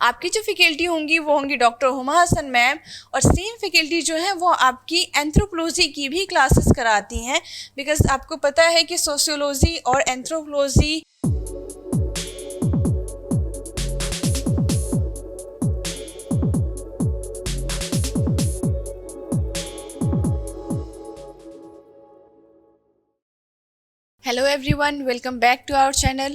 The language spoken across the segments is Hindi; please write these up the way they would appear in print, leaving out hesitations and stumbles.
आपकी जो फैकल्टी होंगी वो होंगी डॉक्टर हुमा हसन मैम, और सेम फैकल्टी जो है वो आपकी एंथ्रोपोलॉजी की भी क्लासेस कराती हैं, बिकॉज आपको पता है कि सोशियोलॉजी और anthropology Hello everyone, welcome back to our channel.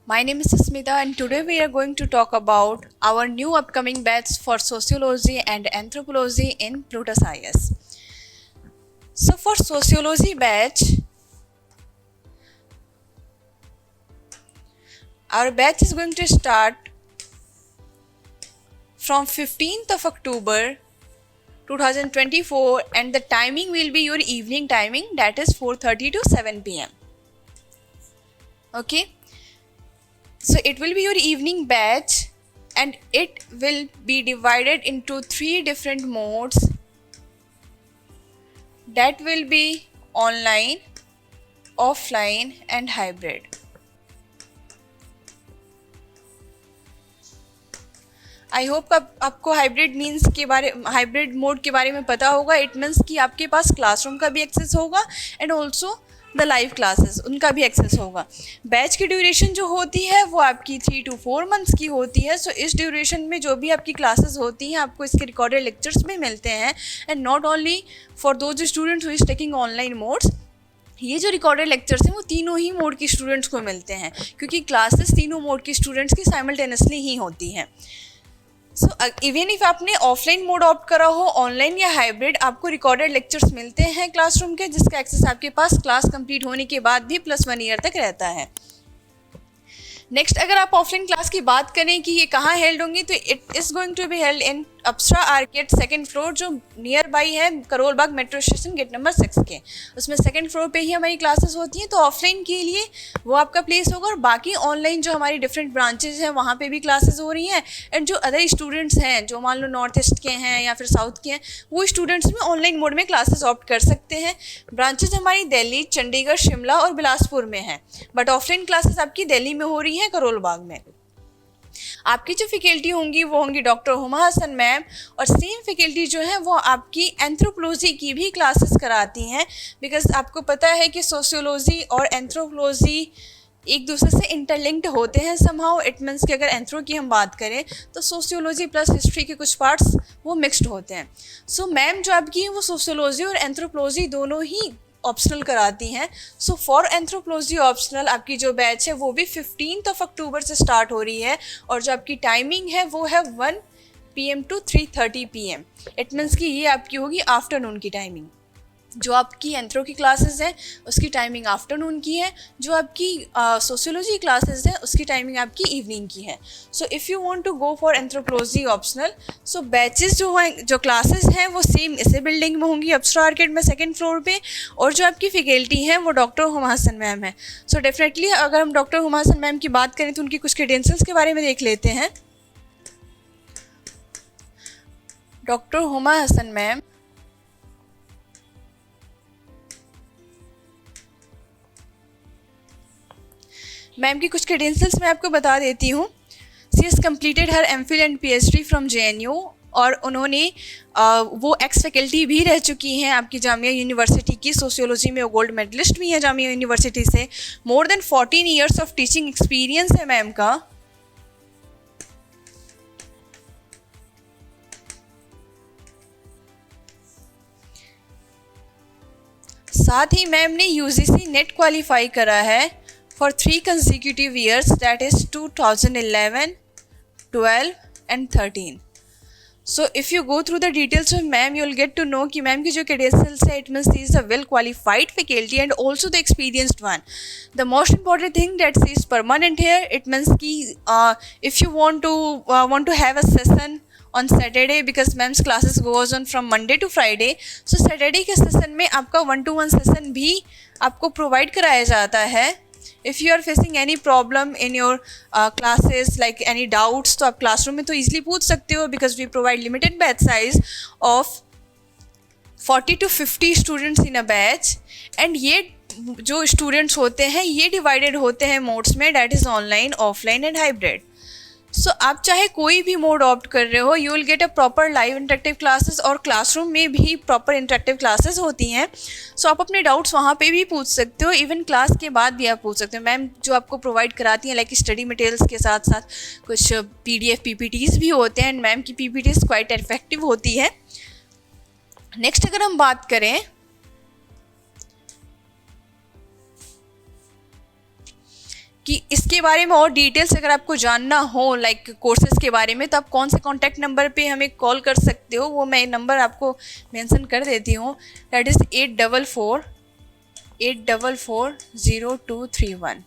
My name is Smita and today we are going to talk about our new upcoming batch for sociology and anthropology in Plutus IS. So for sociology batch, our batch is going to start from 15th of October 2024 and the timing will be your evening timing, that is 4:30 to 7 p.m. Okay, so it will be your evening batch and it will be divided into 3 different modes, that will be online, offline and hybrid. I hope आपको हाइब्रिड मोड के बारे में पता होगा. इट मीन्स कि आपके पास क्लासरूम का भी एक्सेस होगा and also the live classes उनका भी एक्सेस होगा. बैच की ड्यूरेशन जो होती है वो आपकी 3 to 4 मंथ्स की होती है. सो इस ड्यूरेशन में जो भी आपकी क्लासेस होती हैं आपको इसके रिकॉर्डेड लेक्चर्स भी मिलते हैं. And not only for those students who is taking online modes, ये जो रिकॉर्डेड लेक्चर्स हैं वो तीनों ही मोड के स्टूडेंट्स को मिलते हैं, क्योंकि क्लासेस तीनों मोड के स्टूडेंट्स की साइमल्टेनियसली ही होती हैं. सो इवन इफ आपने ऑफलाइन मोड ऑप्ट करा हो, ऑनलाइन या हाइब्रिड, आपको रिकॉर्डेड लेक्चर्स मिलते हैं क्लासरूम के, जिसका एक्सेस आपके पास क्लास कंप्लीट होने के बाद भी +1 ईयर तक रहता है. नेक्स्ट, अगर आप ऑफलाइन क्लास की बात करें कि ये कहाँ हेल्ड होंगी, तो it is going to be held in Apsara arcade 2nd floor, जो नियर बाई है Karol Bagh metro station gate number 6 के. उसमें 2nd फ्लोर पे ही हमारी क्लासेस होती हैं. तो ऑफलाइन के लिए वो आपका प्लेस होगा, और बाकी ऑनलाइन जो हमारी डिफरेंट ब्रांचेज हैं वहाँ पे भी क्लासेस हो रही हैं. एंड जो अदर स्टूडेंट्स हैं जो मान लो नॉर्थ ईस्ट के हैं या फिर साउथ के हैं, वो स्टूडेंट्स भी ऑनलाइन मोड में क्लासेस ऑप्ट कर सकते हैं. ब्रांचेज हमारी दिल्ली, चंडीगढ़, शिमला और बिलासपुर में हैं, बट ऑफलाइन क्लासेस आपकी दिल्ली में हो रही हैं करोल बाग में. आपकी जो फैकल्टी होंगी वो होंगी डॉक्टर हुमा हसन मैम, और सेम फैकल्टी जो है वो आपकी एंथ्रोपोलॉजी की भी क्लासेस कराती हैं, बिकॉज आपको पता है कि सोशियोलॉजी और एंथ्रोपोलॉजी एक दूसरे से इंटरलिंक्ड होते हैं समहाउ. इट मीन्स कि अगर एंथ्रो की हम बात करें तो सोशियोलॉजी प्लस हिस्ट्री के कुछ पार्ट्स वो मिक्सड होते हैं. सो मैम जो आपकी है वो सोशियोलॉजी और एंथ्रोपोलॉजी दोनों ही ऑप्शनल कराती हैं. सो फॉर एंथ्रोपोलॉजी ऑप्शनल आपकी जो बैच है वो भी 15th of October से स्टार्ट हो रही है, और जो आपकी टाइमिंग है वो है 1 PM to 3:30 PM. It means कि ये आपकी होगी आफ्टरनून की टाइमिंग. जो आपकी एंथ्रो की क्लासेस हैं उसकी टाइमिंग आफ्टरनून की है, जो आपकी सोशियोलॉजी क्लासेस हैं उसकी टाइमिंग आपकी इवनिंग की है. So if you want to go for anthropology optional, so batches जो क्लासेस हैं वो सेम इसी बिल्डिंग में होंगी अप्सरा आर्केड में 2nd फ्लोर पे, और जो आपकी फैकल्टी हैं वो डॉक्टर हुमा हसन मैम है. सो डेफिनेटली अगर हम डॉक्टर हुमा हसन मैम की बात करें तो उनकी कुछ क्रेडेंशियल्स के बारे में देख लेते हैं. Doctor Huma Hasan ma'am ma'am की कुछ क्रेडेंशियल्स मैं आपको बता देती हूँ. She has completed her MPhil and PhD from JNU, और उन्होंने वो एक्स फैकल्टी भी रह चुकी हैं आपकी जामिया यूनिवर्सिटी की. सोशियोलॉजी में वो गोल्ड मेडलिस्ट भी हैं जामिया यूनिवर्सिटी से. More than 14 years of teaching experience है मैम का. साथ ही मैम ने UGC नेट क्वालिफाई करा है for 3 consecutive years, that is 2011, 12 and 13. So if you go through the details of ma'am, you will get to know कि ma'am की जो credentials है, it means she is a well qualified faculty and also the experienced one. The most important thing that she is permanent here. It means कि if you want to have a session on Saturday, because ma'am's classes goes on from Monday to Friday, so Saturday के सेशन में आपका 1-to-1 सेशन भी आपको प्रोवाइड कराया जाता है. If you are facing any problem in your classes, like any doubts, तो आप क्लासरूम में तो ईजिली पूछ सकते हो, because we provide limited batch size of 40 to 50 students in a batch. And ये जो स्टूडेंट्स होते हैं ये डिवाइडेड होते हैं मोड्स में, that is online, offline and hybrid. So आप चाहे कोई भी मोड ऑप्ट कर रहे हो, you will get a proper live interactive classes, और क्लासरूम में भी प्रॉपर इंटरेक्टिव क्लासेस होती हैं. सो आप अपने डाउट्स वहाँ पे भी पूछ सकते हो, इवन क्लास के बाद भी आप पूछ सकते हो. मैम जो आपको प्रोवाइड कराती हैं लाइक स्टडी मटेरियल्स के साथ साथ कुछ PDF PPTs भी होते हैं, एंड मैम की PPTs क्वाइट इफेक्टिव होती है. नेक्स्ट अगर हम बात करें कि इसके बारे में और डिटेल्स अगर आपको जानना हो लाइक कोर्सेज के बारे में, तो आप कौन से कॉन्टैक्ट नंबर पे हमें कॉल कर सकते हो, वो मैं नंबर आपको मेंशन कर देती हूँ. That is 844-844-0231.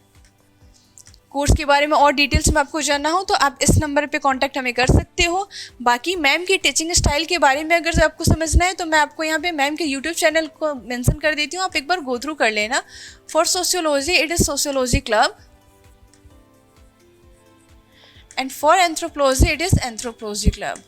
कोर्स के बारे में और डिटेल्स में आपको जानना हो तो आप इस नंबर पे कांटेक्ट हमें कर सकते हो. बाकी मैम की टीचिंग स्टाइल के बारे में अगर आपको समझना है तो मैं आपको यहाँ पे मैम के यूट्यूब चैनल को मेंशन कर देती हूँ, आप एक बार गो थ्रू कर लेना. For sociology it is sociology club, and for anthropology it is anthropology club.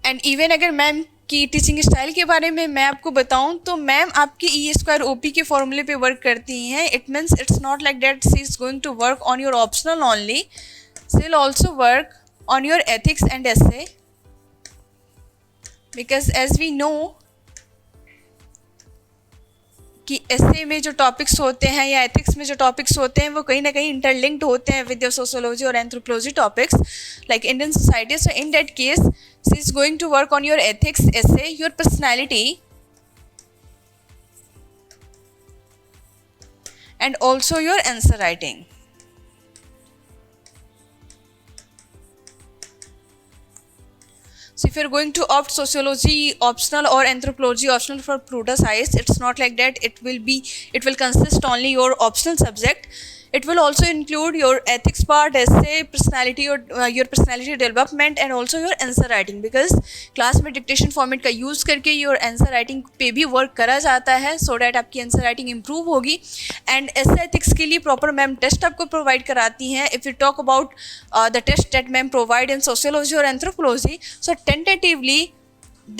And even अगर मैम की टीचिंग स्टाइल के बारे में मैं आपको बताऊं तो मैम आपकी E² OP के फॉर्मूले पे वर्क करती हैं. It means it's not like that she is going to work on your optional only, she will also work on your ethics and essay, because as we know कि essay में जो टॉपिक्स होते हैं या एथिक्स में जो टॉपिक्स होते हैं वो कहीं ना कहीं इंटरलिंक्ड होते हैं विद योर सोशियोलॉजी और anthropology topics like Indian society. So in that case she is going to work on your ethics, essay, your personality and also your answer writing. So if you're going to opt sociology optional or anthropology optional for pseudoscience, it's not like that. It will consist only your optional subject. It will also include your ethics part, essay, personality or your personality development and also your answer writing, because class में dictation format का use करके your answer writing पे भी work करा जाता है so that आपकी answer writing improve होगी. And essay ethics के लिए proper मैम test आपको provide कराती हैं. If you talk about the test that ma'am provide in sociology or anthropology, so tentatively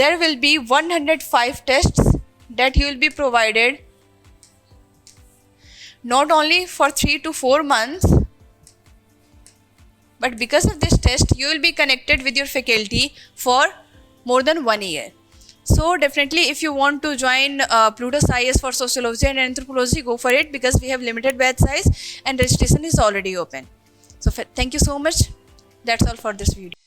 there will be 105 tests that you will be provided, not only for 3 to 4 months, but because of this test you will be connected with your faculty for more than 1 year. So definitely if you want to join Pluto Science for sociology and anthropology, go for it, because we have limited batch size and registration is already open. So thank you so much. That's all for this video.